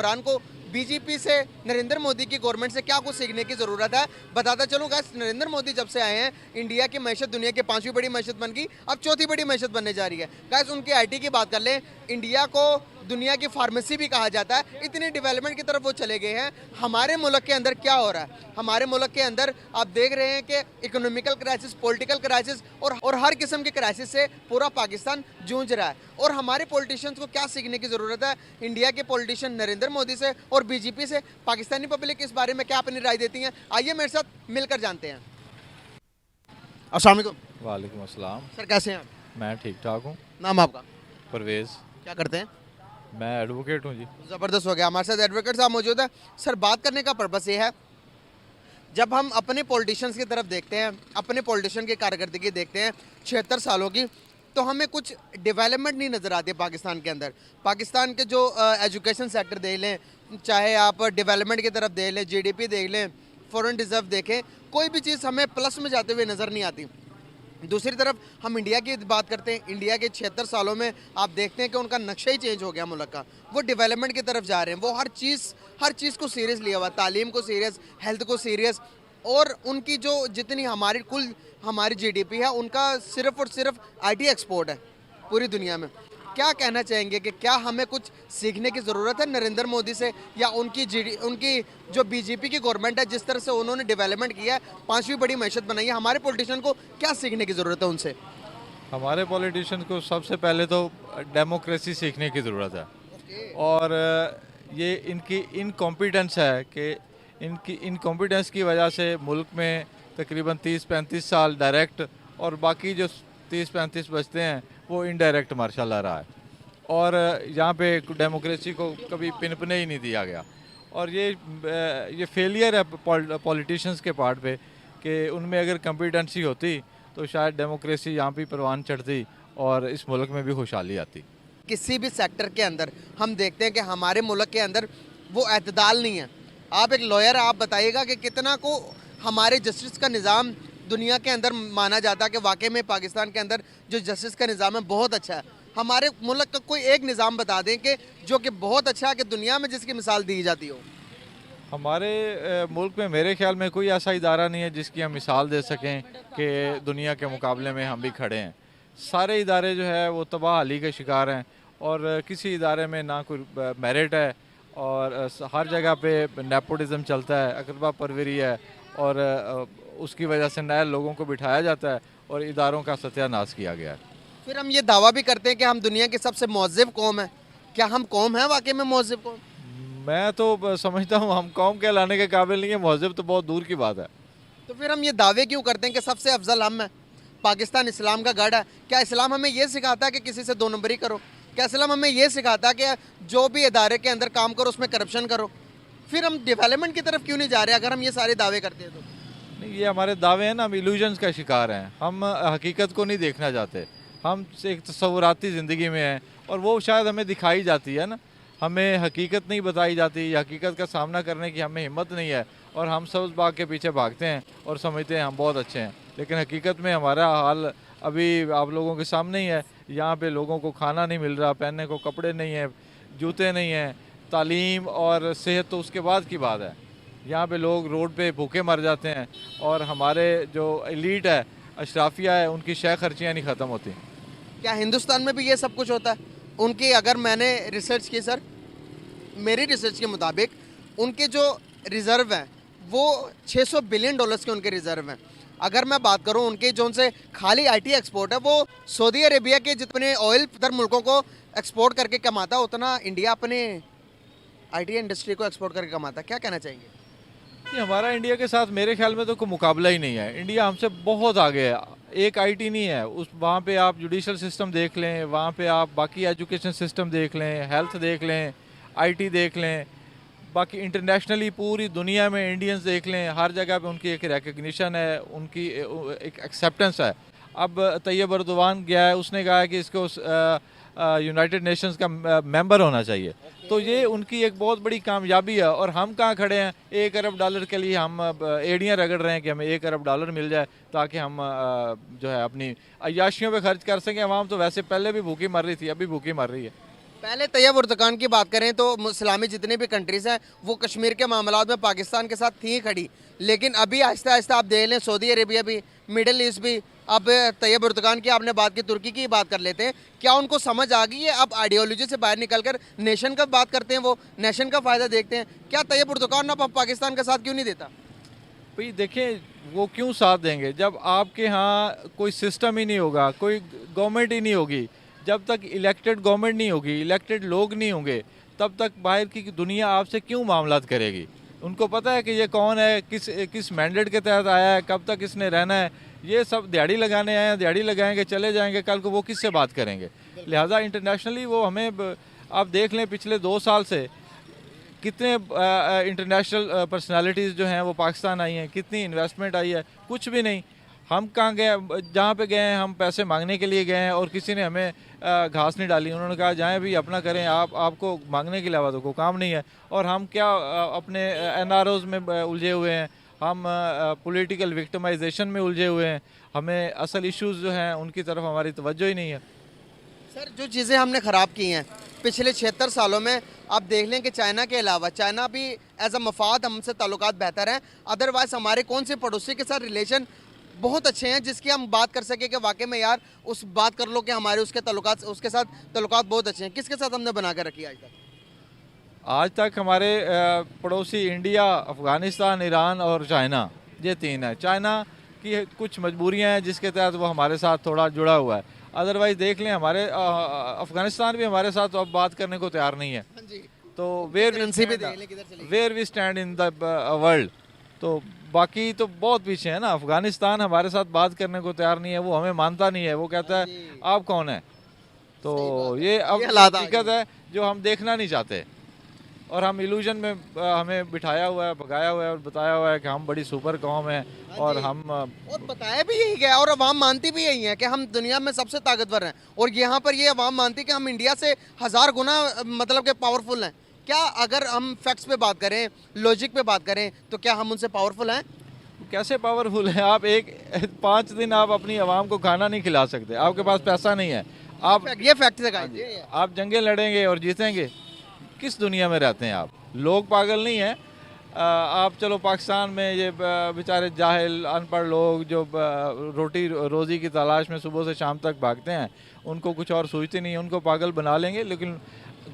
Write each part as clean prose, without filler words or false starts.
इमरान को बीजेपी से, नरेंद्र मोदी की गवर्नमेंट से क्या कुछ सीखने की ज़रूरत है बताता चलूँ गाइस। नरेंद्र मोदी जब से आए हैं, इंडिया की मैशत दुनिया की 5वीं बड़ी मैशत बन गई, अब चौथी बड़ी मैशत बनने जा रही है गाइस। उनकी आईटी की बात कर लें, इंडिया को दुनिया की फार्मेसी भी कहा जाता है, इतनी डेवलपमेंट की तरफ वो चले गए हैं। हमारे मुल्क के अंदर क्या हो रहा है? हमारे मुल्क के अंदर आप देख रहे हैं कि इकोनॉमिकल क्राइसिस, पॉलिटिकल क्राइसिस और हर किस्म के क्राइसिस से पूरा पाकिस्तान जूझ रहा है। और हमारे पॉलिटिशियंस को क्या सीखने की ज़रूरत है इंडिया के पॉलिटिशियन नरेंद्र मोदी से और बीजेपी से? पाकिस्तानी पब्लिक इस बारे में क्या अपनी राय देती है, आइए मेरे साथ मिलकर जानते हैं। अस्सलाम वालेकुम। वालेकुम अस्सलाम। सर कैसे हैं आप? मैं ठीक ठाक हूँ। नाम आपका? परवेज़। क्या करते हैं? मैं एडवोकेट हूँ जी। ज़बरदस्त हो गया, हमारे साथ एडवोकेट साहब मौजूद है। सर बात करने का पर्पस ये है, जब हम अपने पॉलिटिशियंस की तरफ देखते हैं, अपने पॉलिटिशियन की कारकर्दगी देखते हैं 76 सालों की, तो हमें कुछ डेवलपमेंट नहीं नज़र आती है पाकिस्तान के अंदर। पाकिस्तान के जो एजुकेशन सेक्टर देख लें, चाहे आप डेवलपमेंट की तरफ देख लें, जीडीपी देख लें, फॉरेन रिजर्व देखें, कोई भी चीज़ हमें प्लस में जाते हुए नज़र नहीं आती। दूसरी तरफ हम इंडिया की बात करते हैं, इंडिया के 76 सालों में आप देखते हैं कि उनका नक्शा ही चेंज हो गया मुल्क का। वो डेवलपमेंट की तरफ जा रहे हैं, वो हर चीज़ को सीरियस लिया हुआ, तालीम को सीरियस, हेल्थ को सीरियस। और उनकी जो जितनी हमारी जीडीपी है, उनका सिर्फ और सिर्फ आईटी एक्सपोर्ट है पूरी दुनिया में। क्या कहना चाहेंगे कि क्या हमें कुछ सीखने की ज़रूरत है नरेंद्र मोदी से, या उनकी जो बीजेपी की गवर्नमेंट है, जिस तरह से उन्होंने डेवलपमेंट किया है, 5वीं बड़ी मैशत बनाई है, हमारे पॉलिटिशियन को क्या सीखने की ज़रूरत है उनसे? हमारे पॉलिटिशियन को सबसे पहले तो डेमोक्रेसी सीखने की ज़रूरत है। और ये इनकी इनकॉम्पिटेंस है कि इनकी इनकॉम्पिटेंस की वजह से मुल्क में तकरीबन 30-35 साल डायरेक्ट और बाकी जो 30-35 बचते हैं वो इनडायरेक्ट मार्शल रहा है। और यहाँ पे डेमोक्रेसी को कभी पिनपने ही नहीं दिया गया। और ये फेलियर है पॉलिटिशियंस के पार्ट पे कि उनमें अगर कॉम्पिटेंसी होती तो शायद डेमोक्रेसी यहाँ पे परवान चढ़ती और इस मुल्क में भी खुशहाली आती। किसी भी सेक्टर के अंदर हम देखते हैं कि हमारे मुल्क के अंदर वो एतदाल नहीं है। आप एक लॉयर, आप बताइएगा कि कितना को हमारे जस्टिस का निज़ाम दुनिया के अंदर माना जाता है कि वाकई में पाकिस्तान के अंदर जो जस्टिस का निज़ाम है बहुत अच्छा है। हमारे मुल्क का कोई एक निज़ाम बता दें कि जो कि बहुत अच्छा है, कि दुनिया में जिसकी मिसाल दी जाती हो। हमारे मुल्क में मेरे ख्याल में कोई ऐसा इदारा नहीं है जिसकी हम मिसाल दे सकें कि दुनिया के मुकाबले में हम भी खड़े हैं। सारे इदारे जो है वो तबाहली के शिकार हैं और किसी इदारे में ना कोई मेरिट है और हर जगह पे नेपोटिज्म चलता है, अकरबा परवरी है और उसकी वजह से नए लोगों को बिठाया जाता है और इदारों का सत्यानाश किया गया है। फिर हम ये दावा भी करते हैं कि हम दुनिया की सबसे महज़िब कौम है। क्या हम कौम हैं वाकई में महज़िब कौम? मैं तो समझता हूँ हम कौम कहलाने के काबिल नहीं है, महज़िब तो बहुत दूर की बात है। तो फिर हम ये दावे क्यों करते हैं कि सबसे अफजल हम हैं? पाकिस्तान इस्लाम का गढ़ है। क्या इस्लाम हमें ये सिखाता है कि किसी से 2 नंबरी करो? क्या इस्लाम हमें ये सिखाता है कि जो भी इदारे के अंदर काम करो उसमें करप्शन करो? फिर हम डेवलपमेंट की तरफ क्यों नहीं जा रहे अगर हम ये सारे दावे करते हैं तो? नहीं, ये हमारे दावे हैं ना, हम इल्यूजन्स का शिकार हैं। हम हकीकत को नहीं देखना चाहते। हम एक तस्वुराती ज़िंदगी में हैं और वो शायद हमें दिखाई जाती है ना, हमें हकीकत नहीं बताई जाती। हकीकत का सामना करने की हमें हिम्मत नहीं है और हम सब उस बाग के पीछे भागते हैं और समझते हैं हम बहुत अच्छे हैं, लेकिन हकीकत में हमारा हाल अभी आप लोगों के सामने ही है। यहाँ पे लोगों को खाना नहीं मिल रहा, पहनने को कपड़े नहीं हैं, जूते नहीं हैं, तालीम और सेहत तो उसके बाद की बात है। यहाँ पे लोग रोड पे भूखे मर जाते हैं और हमारे जो एलीट है, अशराफिया है, उनकी शय खर्चियाँ नहीं ख़त्म होती। क्या हिंदुस्तान में भी ये सब कुछ होता है? उनकी अगर मैंने रिसर्च की सर, मेरी रिसर्च के मुताबिक उनके जो रिज़र्व हैं वो $600 बिलियन के उनके रिज़र्व हैं। अगर मैं बात करूं उनके जो उनसे खाली आईटी एक्सपोर्ट है, वो सऊदी अरेबिया के जितने ऑयल दर मुल्कों को एक्सपोर्ट करके कमाता है, उतना इंडिया अपने आईटी इंडस्ट्री को एक्सपोर्ट करके कमाता है। क्या कहना चाहेंगे? ये हमारा इंडिया के साथ मेरे ख्याल में तो कोई मुकाबला ही नहीं है। इंडिया हमसे बहुत आगे है। एक आईटी नहीं है, उस वहाँ पे आप जुडिशल सिस्टम देख लें, वहाँ पे आप बाकी एजुकेशन सिस्टम देख लें, हेल्थ देख लें, आईटी देख लें, बाकी इंटरनेशनली पूरी दुनिया में इंडियंस देख लें, हर जगह पे उनकी एक रिकग्निशन है, उनकी एक एक्सेप्टेंस है। अब तैयब अर्दोगान गया है, उसने कहा है कि इसको यूनाइटेड नेशंस का मेंबर होना चाहिए। तो ये उनकी एक बहुत बड़ी कामयाबी है। और हम कहाँ खड़े हैं? $1 अरब के लिए हम एड़ियाँ रगड़ रहे हैं कि हमें $1 अरब मिल जाए ताकि हम जो है अपनी अय्याशियों पे खर्च कर सकें। अवाम तो वैसे पहले भी भूखी मर रही थी, अभी भूखी मर रही है। पहले तैयब उर्दुगान की बात करें तो इस्लामी जितने भी कंट्रीज़ हैं वो कश्मीर के मामलात में पाकिस्तान के साथ थी खड़ी, लेकिन अभी आहिस्ता आहिस्ता आप देख लें सऊदी अरेबिया भी, मिडिल ईस्ट भी, अब तैयब उर्दुगान की आपने बात की, तुर्की की बात कर लेते हैं। क्या उनको समझ आ गई है अब आइडियोलॉजी से बाहर निकलकर नेशन का बात करते हैं, वो नेशन का फ़ायदा देखते हैं? क्या तैयब उर्दुगान अब पाकिस्तान का साथ क्यों नहीं देता? भाई देखें, वो क्यों साथ देंगे जब आपके यहाँ कोई सिस्टम ही नहीं होगा, कोई गवर्नमेंट ही नहीं होगी, जब तक इलेक्टेड गवर्नमेंट नहीं होगी, इलेक्टेड लोग नहीं होंगे, तब तक बाहर की दुनिया आपसे क्यों मामलात करेगी? उनको पता है कि ये कौन है, किस मैंडेट के तहत आया है, कब तक इसने रहना है। ये सब दिहाड़ी लगाने आए हैं, दिहाड़ी लगाएंगे चले जाएंगे, कल को वो किससे बात करेंगे? लिहाजा इंटरनेशनली वो हमें आप देख लें पिछले 2 साल से कितने इंटरनेशनल पर्सनालिटीज़ जो हैं वो पाकिस्तान आई हैं, कितनी इन्वेस्टमेंट आई है, कुछ भी नहीं। हम कहाँ गए? जहाँ पे गए हैं हम पैसे मांगने के लिए गए हैं और किसी ने हमें घास नहीं डाली। उन्होंने कहा जाएं भी अपना करें, आपको मांगने के अलावा तो कोई काम नहीं है। और हम क्या अपने एनआरओज़ में उलझे हुए हैं, हम पॉलिटिकल विक्टिमाइजेशन में उलझे हुए हैं, हमें असल इश्यूज़ जो हैं उनकी तरफ हमारी तवज्जो ही नहीं है। सर जो चीज़ें हमने ख़राब की हैं पिछले 76 सालों में, आप देख लें कि चाइना के अलावा, चाइना भी एज अ मफाद हमसे ताल्लुकात बेहतर हैं, अदरवाइज़ हमारे कौन से पड़ोसी के साथ रिलेशन बहुत अच्छे हैं जिसकी हम बात कर सके कि वाकई में यार उस बात कर लो कि हमारे उसके साथ ताल्लुकात बहुत अच्छे हैं? किसके साथ हमने बना कर रखी आज तक? आज तक हमारे पड़ोसी इंडिया, अफ़गानिस्तान, ईरान और चाइना, ये 3 है। चाइना की कुछ मजबूरियां हैं जिसके तहत वो हमारे साथ थोड़ा जुड़ा हुआ है। अदरवाइज़ देख लें हमारे अफ़गानिस्तान भी हमारे साथ अब बात करने को तैयार नहीं है। तो where we stand in the world, तो बाकी तो बहुत पीछे है ना। अफ़गानिस्तान हमारे साथ बात करने को तैयार नहीं है, वो हमें मानता नहीं है, वो कहता है आप कौन है। तो ये अब हकीकत है जो हम देखना नहीं चाहते, और हम इल्यूजन में हमें बिठाया हुआ है, भगाया हुआ है और बताया हुआ है कि हम बड़ी सुपर कौम है और हम और बताया भी यही गया और अवाम मानती भी यही है कि हम दुनिया में सबसे ताकतवर हैं, और यहाँ पर ये अवाम मानती कि हम इंडिया से 1000 गुना मतलब के पावरफुल हैं। क्या अगर हम फैक्ट्स पे बात करें, लॉजिक पे बात करें, तो क्या हम उनसे पावरफुल हैं? कैसे पावरफुल है? आप 5 दिन आप अपनी आवाम को खाना नहीं खिला सकते, आपके पास पैसा नहीं है, आप ये फैक्ट है। आप जंगें लड़ेंगे और जीतेंगे? किस दुनिया में रहते हैं आप? लोग पागल नहीं हैं। आप चलो पाकिस्तान में ये बेचारे जाहिल अनपढ़ लोग जो रोटी रोज़ी की तलाश में सुबह से शाम तक भागते हैं, उनको कुछ और सोचते नहीं, उनको पागल बना लेंगे। लेकिन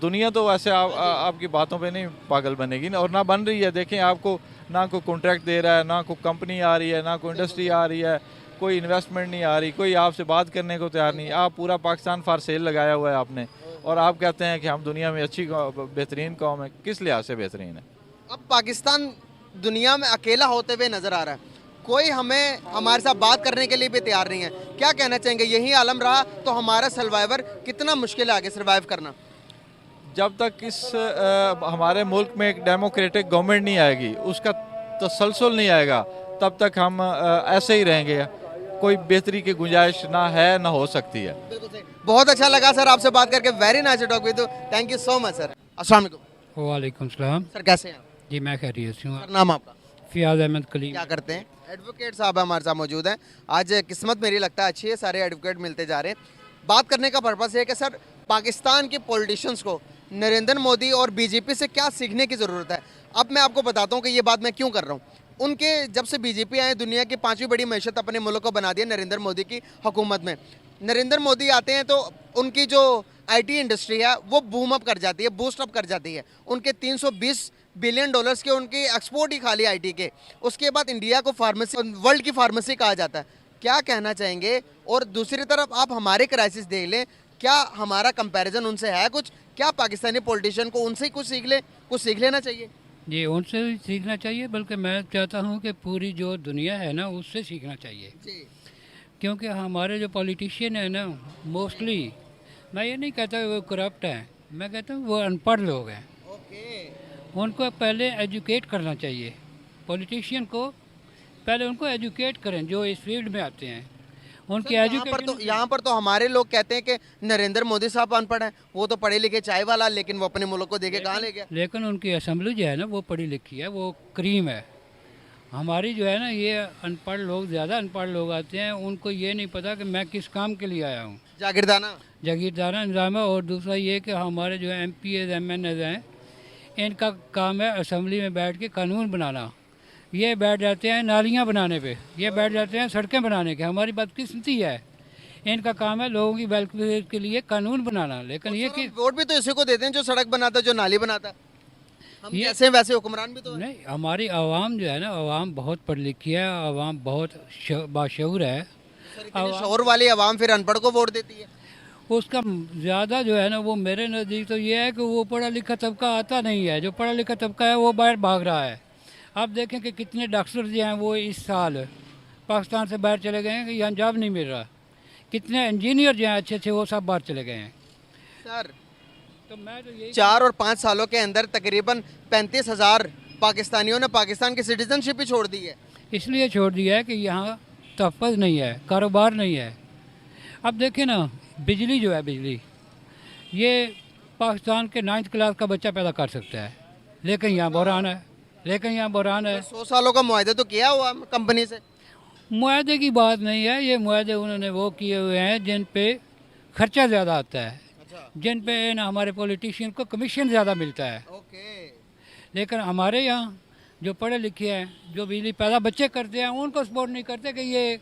दुनिया तो वैसे आपकी बातों पे नहीं पागल बनेगी ना, और ना बन रही है। देखें, आपको ना कोई कॉन्ट्रैक्ट दे रहा है, ना कोई कंपनी आ रही है, ना कोई इंडस्ट्री आ रही है, कोई इन्वेस्टमेंट नहीं आ रही, कोई आपसे बात करने को तैयार नहीं। आप पूरा पाकिस्तान फॉर सेल लगाया हुआ है आपने, और आप कहते हैं कि हम दुनिया में अच्छी बेहतरीन कौम है। किस लिहाज से बेहतरीन है? अब पाकिस्तान दुनिया में अकेला होते हुए नजर आ रहा है, कोई हमारे साथ बात करने के लिए भी तैयार नहीं है। क्या कहना चाहेंगे? यही आलम रहा तो हमारा सर्वाइवर कितना मुश्किल है आगे सर्वाइव करना? जब तक हमारे मुल्क में एक डेमोक्रेटिक गवर्नमेंट नहीं आएगी, उसका तसलसल नहीं आएगा, तब तक हम ऐसे ही रहेंगे। कोई बेहतरी की गुंजाइश ना है, ना हो सकती है। बहुत अच्छा लगा सर आपसे बात करके। Very nice to talk with you. Thank you so much sir. अस्सलाम वालेकुम। वालेकुम सलाम। सर कैसे हैं आप? जी मैं खैरियत से हूँ। सर नाम आपका? फ़ियाज़ अहमद कलीम। क्या करते हैं? एडवोकेट साहब हमारे साथ मौजूद हैं। आज किस्मत मेरी लगता है अच्छी है, सारे एडवोकेट मिलते जा रहे हैं। बात करने का पर्पस है कि सर पाकिस्तान के पॉलिटिशियंस को नरेंद्र मोदी और बीजेपी से क्या सीखने की ज़रूरत है। अब मैं आपको बताता हूँ कि ये बात मैं क्यों कर रहा हूँ। उनके जब से बीजेपी आए, दुनिया की 5वीं बड़ी मैशत अपने मुल्क को बना दिया नरेंद्र मोदी की हुकूमत में। नरेंद्र मोदी आते हैं तो उनकी जो आईटी इंडस्ट्री है वो बूम अप कर जाती है, बूस्ट अप कर जाती है। उनके 320 बिलियन डॉलर्स के उनकी एक्सपोर्ट ही खाली आईटी के। उसके बाद इंडिया को फार्मेसी, वर्ल्ड की फार्मेसी कहा जाता है। क्या कहना चाहेंगे? और दूसरी तरफ आप हमारे क्राइसिस देख लें, क्या हमारा कंपैरिजन उनसे है कुछ? क्या पाकिस्तानी पॉलिटिशियन को उनसे ही कुछ सीख लेना चाहिए? जी उनसे भी सीखना चाहिए, बल्कि मैं चाहता हूँ कि पूरी जो दुनिया है ना उससे सीखना चाहिए। क्योंकि हमारे जो पॉलिटिशियन है ना, मोस्टली मैं ये नहीं कहता वो करप्ट हैं, मैं कहता हूँ वो अनपढ़ लोग हैं। उनको पहले एजुकेट करना चाहिए। पॉलिटिशियन को पहले उनको एजुकेट करें जो इस फील्ड में आते हैं, उनकी एजुकेशन। यहाँ पर तो हमारे लोग कहते हैं कि नरेंद्र मोदी साहब अनपढ़ हैं, वो तो पढ़े लिखे चाय वाला, लेकिन वो अपने मुल्क को देके कहाँ ले गया? लेकिन उनकी असेंबली जो है ना वो पढ़ी लिखी है, वो क्रीम है। हमारी जो है ना ये अनपढ़ लोग, ज़्यादा अनपढ़ लोग आते हैं, उनको ये नहीं पता कि मैं किस काम के लिए आया हूँ। जागीरदारा निज़ाम है। और दूसरा ये कि हमारे जो MPs MNs हैं, इनका काम है असेंबली में बैठ के कानून बनाना। ये बैठ जाते हैं नालियाँ बनाने पे, ये बैठ जाते हैं सड़कें बनाने के। हमारी बदकिस्मती है, इनका काम है लोगों की वेलफेयर के लिए कानून बनाना। लेकिन ये कि वोट भी तो इसी को देते हैं जो सड़क बनाता है, जो नाली बनाता है। हम ये- जैसे हैं वैसे हुक्मरान भी तो है। नहीं, हमारी आवाम जो है ना, आवाम बहुत पढ़ लिखी है, आवाम बहुत बाशऊर है। सर, इतनी शोर वाली आवाम फिर अनपढ़ को वोट देती है। उसका ज़्यादा जो है ना, वो मेरे नज़दीक तो ये है कि वो पढ़ा लिखा तबका आता नहीं है। जो पढ़ा लिखा तबका है वो बाहर भाग रहा है। आप देखें कि कितने डॉक्टर जो हैं वो इस साल पाकिस्तान से बाहर चले गए हैं कि यहाँ जॉब नहीं मिल रहा। कितने इंजीनियर जो हैं अच्छे अच्छे, वो सब बाहर चले गए हैं। सर, तो मैं तो यही 4 और 5 सालों के अंदर तकरीबन 35,000 पाकिस्तानियों ने पाकिस्तान की सिटीजनशिप ही छोड़ दी है। इसलिए छोड़ दिया है कि यहाँ तहफ़्फ़ुज़ नहीं है, कारोबार नहीं है। अब देखें ना, बिजली जो है, बिजली ये पाकिस्तान के 9th क्लास का बच्चा पैदा कर सकता है, लेकिन यहाँ बहरान है, लेकिन यहाँ बहरान है। 100 सालों का मुआहदा तो किया हुआ कंपनी से। मुआहदे की बात नहीं है, ये मुआहदे उन्होंने वो किए हुए हैं जिन पे खर्चा ज़्यादा आता है, जिन पे ना हमारे पॉलिटिशियन को कमीशन ज़्यादा मिलता है। ओके। लेकिन हमारे यहाँ जो पढ़े लिखे हैं, जो बिजली पैदा बच्चे करते हैं, उनको सपोर्ट नहीं करते कि ये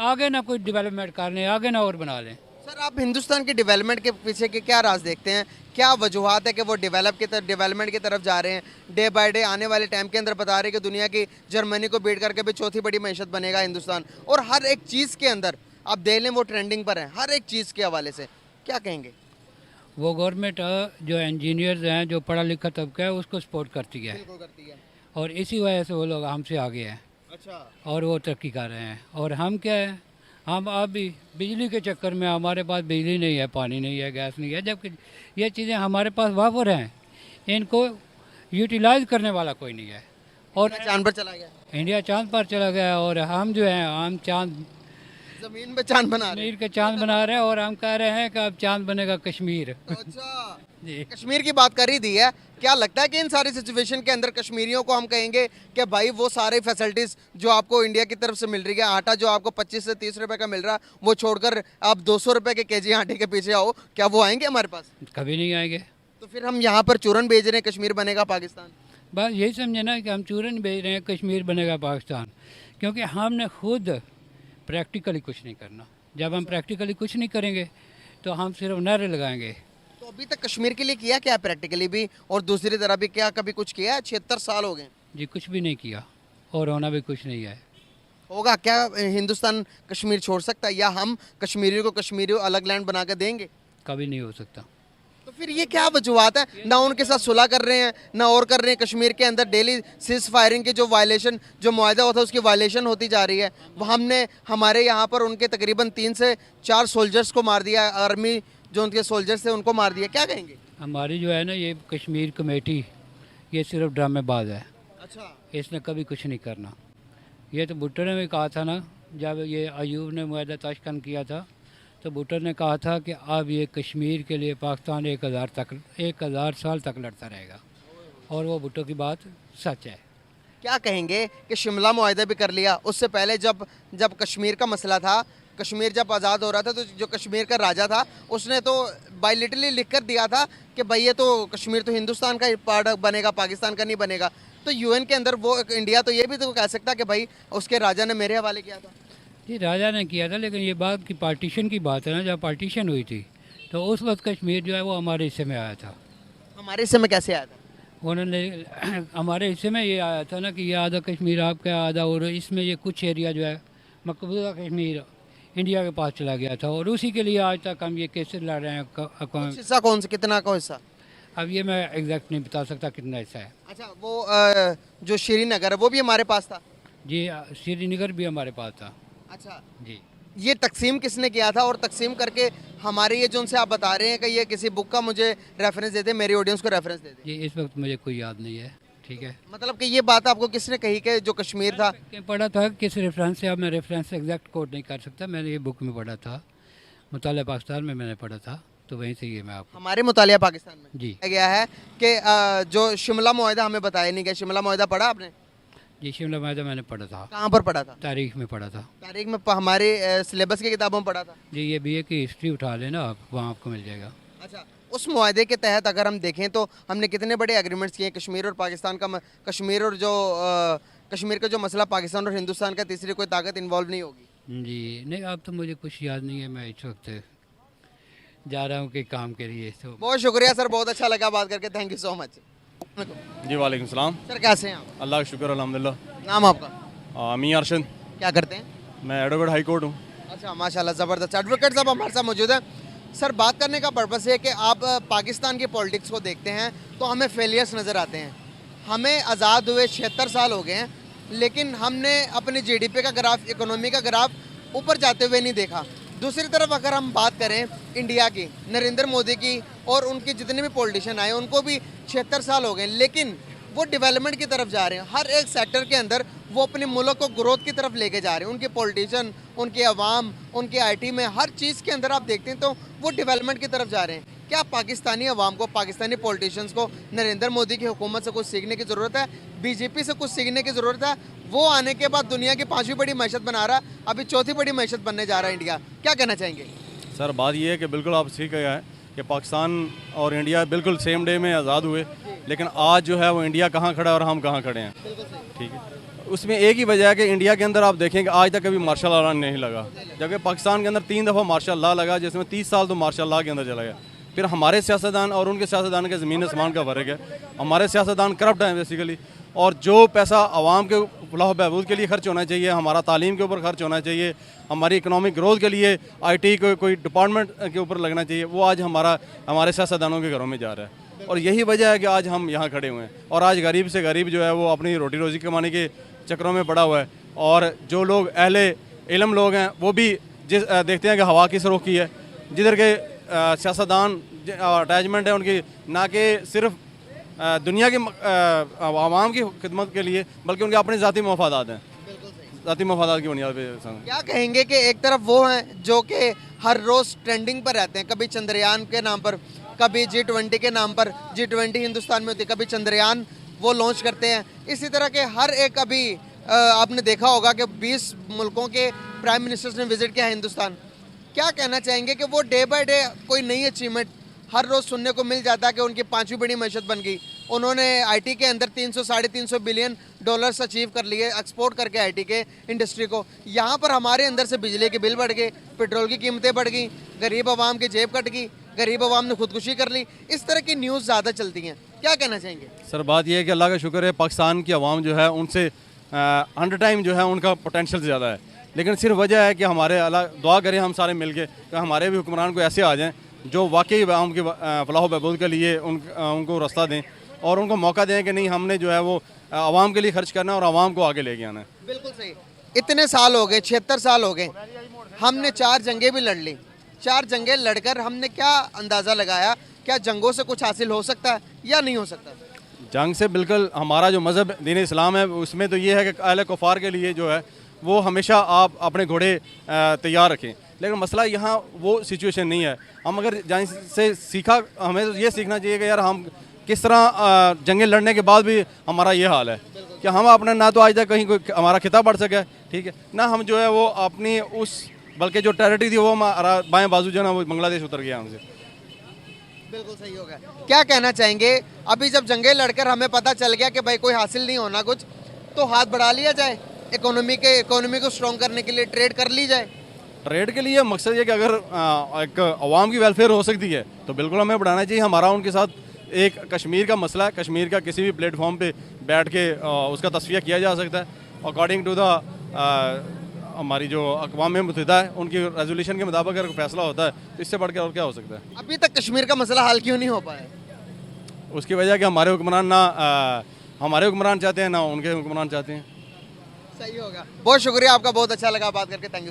आगे ना कोई डेवलपमेंट कर लें, आगे ना और बना लें। सर, आप हिंदुस्तान के डेवलपमेंट के पीछे के क्या राज देखते हैं? क्या वजूहत है कि वो डेवलपमेंट की तरफ जा रहे हैं? डे बाय डे आने वाले टाइम के अंदर बता रहे हैं कि दुनिया की जर्मनी को बीट करके भी चौथी बड़ी मैशत बनेगा हिंदुस्तान। और हर एक चीज़ के अंदर आप देख लें वो ट्रेंडिंग पर है, हर एक चीज़ के हवाले से क्या कहेंगे? वो गवर्नमेंट जो इंजीनियर्स हैं, जो पढ़ा लिखा तबका है, उसको सपोर्ट करती है। बिल्कुल करती है। और इसी वजह से वो लोग हमसे आगे हैं अच्छा। और वो तरक्की कर रहे हैं। और हम क्या है, हम अब भी बिजली के चक्कर में, हमारे पास बिजली नहीं है, पानी नहीं है, गैस नहीं है, जबकि ये चीज़ें हमारे पास वाफर हैं। इनको यूटिलाइज करने वाला कोई नहीं है। और चांद पर चला गया, इंडिया चांद पर चला गया, और हम जो हैं, हम चांद जमीन पे चांद बना रहे कश्मीर के चांद बना रहे हैं। और हम कह रहे हैं कि अब चांद बनेगा कश्मीर। हैं। अच्छा, जी। कश्मीर की बात कर ही दी है, क्या लगता है कि इन सारी सिचुएशन के अंदर कश्मीरियों को हम कहेंगे कि भाई वो सारे फैसिलिटीज़ जो आपको इंडिया की तरफ से मिल रही है, आटा जो आपको 25 से 30 रुपए का मिल रहा है, वो छोड़कर आप 200 रुपए के केजी आटे के पीछे आओ, क्या वो आएंगे हमारे पास? कभी नहीं आएंगे। तो फिर हम यहाँ पर चूरन भेज रहे हैं, कश्मीर बनेगा पाकिस्तान। बस यही समझे ना कि हम चूरन भेज रहे हैं, कश्मीर बनेगा पाकिस्तान। क्योंकि हमने खुद प्रैक्टिकली कुछ नहीं करना। जब हम प्रैक्टिकली कुछ नहीं करेंगे तो हम सिर्फ नारे लगाएंगे। तो अभी तक कश्मीर के लिए किया क्या प्रैक्टिकली भी, और दूसरी तरफ भी क्या कभी कुछ किया है? 76 साल हो गए। जी, कुछ भी नहीं किया और होना भी कुछ नहीं है। होगा क्या? हिंदुस्तान कश्मीर छोड़ सकता है, या हम कश्मीरियों को कश्मीरियों अलग लैंड बना कर देंगे? कभी नहीं हो सकता। तो फिर ये क्या वजूहत है? ना उनके साथ सुलह कर रहे हैं, ना और कर रहे हैं। कश्मीर के अंदर डेली सीज फायरिंग की जो वायलेशन, जो मुआहदा होता है, उसकी वायलेशन होती जा रही है। वो हमने हमारे यहाँ पर उनके तकरीबन 3 से 4 सोल्जर्स को मार दिया, आर्मी जो उनके सोल्जर्स थे उनको मार दिया। क्या कहेंगे? हमारी जो है ना ये कश्मीर कमेटी, ये सिर्फ ड्रामेबाज है। अच्छा। इसने कभी कुछ नहीं करना। ये तो भुट्टो ने भी कहा था ना, जब ये अयूब ने मुआहदा ताशकंद किया था, तो भुट्टो ने कहा था कि अब ये कश्मीर के लिए पाकिस्तान 1000 साल तक लड़ता रहेगा। और वो भुट्टो की बात सच है। क्या कहेंगे कि शिमला मुआहदा भी कर लिया, उससे पहले जब जब कश्मीर का मसला था, कश्मीर जब आज़ाद हो रहा था, तो जो कश्मीर का राजा था उसने तो बायलिटरली लिख कर दिया था कि भाई ये तो कश्मीर तो हिंदुस्तान का ही पार्ट बनेगा, पाकिस्तान का नहीं बनेगा। तो यूएन के अंदर वो इंडिया तो ये भी तो कह सकता कि भाई उसके राजा ने मेरे हवाले किया था। जी, राजा ने किया था, लेकिन ये बात की पार्टीशन की बात है ना। जब पार्टीशन हुई थी तो उस वक्त कश्मीर जो है वो हमारे हिस्से में आया था। हमारे हिस्से में कैसे आया था? उन्होंने हमारे हिस्से में ये आया था ना कि ये आधा कश्मीर आपका, आधा, और इसमें ये कुछ एरिया जो है मकबूजा कश्मीर इंडिया के पास चला गया था। और उसी के लिए आज तक हम ये केसेस लड़ रहे हैं। हिस्सा कौन सा, कितना का हिस्सा? अब ये मैं एग्जैक्ट नहीं बता सकता कितना हिस्सा है। अच्छा, वो जो श्रीनगर है वो भी हमारे पास था? जी, श्रीनगर भी हमारे पास था। अच्छा, जी। ये तकसीम किसने किया था? और तकसीम करके हमारे ये जो उनसे आप बता रहे हैं कि ये किसी बुक का मुझे रेफरेंस दे दे, मेरी ऑडियंस को रेफरेंस दे दे। जी, इस वक्त मुझे कोई याद नहीं है। ठीक है, मतलब कि ये बात आपको किसने कही कि जो कश्मीर था? मैंने पढ़ा था किस रेफरेंस से, अब मैं रेफरेंस एग्जैक्ट कोड नहीं कर सकता। मैंने ये बुक में पढ़ा था, मुतालिया पाकिस्तान में मैंने पढ़ा था, तो वहीं से ये मैं आपको। हमारे मुतालिया पाकिस्तान में जी। गया है कि जो शिमला मुआहदा हमें बताया नहीं गया। शिमला मुआहदा पढ़ा आपने? जी शिमला माहिदा मैंने पढ़ा था, कहाँ पर पढ़ा था? तारीख में पढ़ा था। तारीख में हमारे सिलेबस की किताबों में पढ़ा था। जी ये बीए की हिस्ट्री उठा लेना आप, वहाँ आपको मिल जाएगा। अच्छा, उस मुआहदे के तहत अगर हम देखें तो हमने कितने बड़े एग्रीमेंट्स किए, कश्मीर और पाकिस्तान का कश्मीर और जो कश्मीर का जो मसला पाकिस्तान और हिंदुस्तान का तीसरी कोई ताकत इन्वॉल्व नहीं होगी। जी नहीं, अब तो मुझे कुछ याद नहीं है, मैं इस वक्त जा रहा हूँ कि काम के लिए। तो बहुत शुक्रिया सर, बहुत अच्छा लगा बात करके, थैंक यू सो मच। जी वालेकुम सलाम। सर कैसे हैं आप? अल्लाह का शुक्र अल्हम्दुलिल्लाह। नाम आपका? मियां अरशद, क्या करते हैं? मैं एडवोकेट हाई कोर्ट हूँ। अच्छा माशाल्लाह, ज़बरदस्त। एडवोकेट साहब हमारे साथ मौजूद है। सर बात करने का पर्पस है कि आप पाकिस्तान की पॉलिटिक्स को देखते हैं तो हमें फेलियर्स नज़र आते हैं। हमें आज़ाद हुए 76 साल हो गए हैं, लेकिन हमने अपनी जीडीपी का ग्राफ, इकोनॉमी का ग्राफ ऊपर जाते हुए नहीं देखा। दूसरी तरफ अगर हम बात करें इंडिया की, नरेंद्र मोदी की और उनके जितने भी पॉलिटिशियन आए उनको भी 76 साल हो गए, लेकिन वो डेवलपमेंट की तरफ जा रहे हैं। हर एक सेक्टर के अंदर वो अपने मुल्क को ग्रोथ की तरफ लेके जा रहे हैं। उनके पॉलिटिशियन, उनके अवाम, उनके आईटी में, हर चीज़ के अंदर आप देखते हैं तो वो डेवलपमेंट की तरफ जा रहे हैं। क्या पाकिस्तानी अवाम को, पाकिस्तानी पॉलिटिशियंस को नरेंद्र मोदी की हुकूमत से कुछ सीखने की ज़रूरत है? बीजेपी से कुछ सीखने की ज़रूरत है? वो आने के बाद दुनिया की 5वीं बड़ी मैशत बना रहा, अभी 4थी बड़ी मैशत बनने जा रहा है इंडिया। क्या कहना चाहेंगे? सर बात ये है कि बिल्कुल आप ठीक गया है कि पाकिस्तान और इंडिया बिल्कुल सेम डे में आज़ाद हुए, लेकिन आज जो है वो इंडिया कहाँ खड़ा है और हम कहाँ खड़े हैं। ठीक है, उसमें एक ही वजह है कि इंडिया के अंदर आप देखें कि आज तक कभी मार्शल लॉ नहीं लगा, जबकि पाकिस्तान के अंदर 3 दफ़ा मार्शल लॉ लगा, जिसमें 30 साल तो मार्शल लॉ के अंदर चला गया। फिर हमारे सियासतदान और उनके सियासतदान के ज़मीन आसमान का फ़र्क है। हमारे सियासतदान करप्ट हैं बेसिकली, और जो पैसा आवाम के फलाह बहबूद के लिए खर्च होना चाहिए, हमारा तालीम के ऊपर खर्च होना चाहिए, हमारी इकनॉमिक ग्रोथ के लिए आईटी को कोई डिपार्टमेंट के ऊपर लगना चाहिए, वो आज हमारे सियासतदानों के घरों में जा रहा है। और यही वजह है कि आज हम यहाँ खड़े हुए हैं। और आज गरीब से गरीब जो है वो अपनी रोटी रोज़ी कमाने के चक्करों में पड़ा हुआ है, और जो लोग अहले इल्म लोग हैं वो भी देखते हैं कि हवा किस रुख की है, जिधर के सियासतदान अटैचमेंट है उनकी, ना कि सिर्फ दुनिया की आवाम की खिदमत के लिए, बल्कि उनके अपने ज़ाती मफादात हैं, ज़ाती मफादात की बुनियाद पर। क्या कहेंगे कि एक तरफ वो हैं जो कि हर रोज़ ट्रेंडिंग पर रहते हैं, कभी चंद्रयान के नाम पर, कभी G20 के नाम पर, G20 हिंदुस्तान में होती है, कभी चंद्रयान वो लॉन्च करते हैं। इसी तरह के हर एक, अभी आपने देखा होगा कि 20 मुल्कों के प्राइम मिनिस्टर्स ने विजिट किया हिंदुस्तान। क्या कहना चाहेंगे कि वो डे बाय डे कोई नई अचीवमेंट हर रोज़ सुनने को मिल जाता है कि उनकी 5वीं बड़ी मैशत बन गई, उन्होंने आईटी के अंदर 300-350 बिलियन डॉलर्स अचीव कर लिए एक्सपोर्ट करके आईटी के इंडस्ट्री को। यहाँ पर हमारे अंदर से बिजली के बिल बढ़ गए, पेट्रोल की कीमतें बढ़ गई, गरीब आवाम की जेब कट गई, गरीब आवाम ने खुदकुशी कर ली। इस तरह की न्यूज़ ज़्यादा चलती हैं, क्या कहना चाहेंगे? सर बात यह है कि अल्लाह का शुक्र है पाकिस्तान की आवाम जो है उनसे 100 टाइम जो है उनका पोटेंशियल ज़्यादा है, लेकिन सिर्फ वजह है कि हमारे अल्लाह दुआ करें हम सारे मिल के कि हमारे भी हुक्मरान को ऐसे आ जाएँ जो वाकई आवाम की फलाह बहबूद के लिए उनको रास्ता दें और उनको मौका दें कि नहीं, हमने जो है वो आवाम के लिए खर्च करना है और आवाम को आगे लेके आना है। बिल्कुल सही। इतने साल हो गए, 76 साल हो गए, हमने 4 जंगें भी लड़ ली। 4 जंगें लड़कर हमने क्या अंदाज़ा लगाया, क्या जंगों से कुछ हासिल हो सकता है या नहीं हो सकता? जंग से बिल्कुल, हमारा जो मज़हब दीन इस्लाम है उसमें तो ये है कि अहले कुफार के लिए जो है वो हमेशा आप अपने घोड़े तैयार रखें, लेकिन मसला यहाँ वो सिचुएशन नहीं है। हम अगर जंग से सीखा, हमें तो ये सीखना चाहिए कि यार हम किस तरह जंगें लड़ने के बाद भी हमारा ये हाल है कि हम अपना ना तो आज तक कहीं कोई हमारा खिताब बढ़ सके, ठीक है, ना हम जो है वो अपनी उस, बल्कि जो टेरिटरी थी वो हमारा बाएं बाजू जो है ना वो बांग्लादेश उतर गया हमसे। बिल्कुल सही हो गया। क्या कहना चाहेंगे, अभी जब जंगें लड़कर हमें पता चल गया कि भाई कोई हासिल नहीं होना कुछ, तो हाथ बढ़ा लिया जाए, इकोनॉमी को स्ट्रॉन्ग करने के लिए ट्रेड कर ली जाए? ट्रेड के लिए मकसद ये कि अगर एक अवाम की वेलफेयर हो सकती है तो बिल्कुल हमें बढ़ाना चाहिए। हमारा उनके साथ एक कश्मीर का मसला है, कश्मीर का किसी भी प्लेटफॉर्म पे बैठ के उसका तस्वीर किया जा सकता है अकॉर्डिंग टू द हमारी जो अक़वाम मुत्तहिदा है उनकी रेजोल्यूशन के मुताबिक अगर फैसला होता है तो इससे बढ़ के और क्या हो सकता है। अभी तक कश्मीर का मसला हल क्यों नहीं हो पाया? उसकी वजह कि हमारे हुक्मरान हमारे हुक्मरान चाहते हैं ना उनके हुक्मरान चाहते हैं। सही होगा। बहुत शुक्रिया आपका, बहुत अच्छा लगा बात करके, थैंक यू।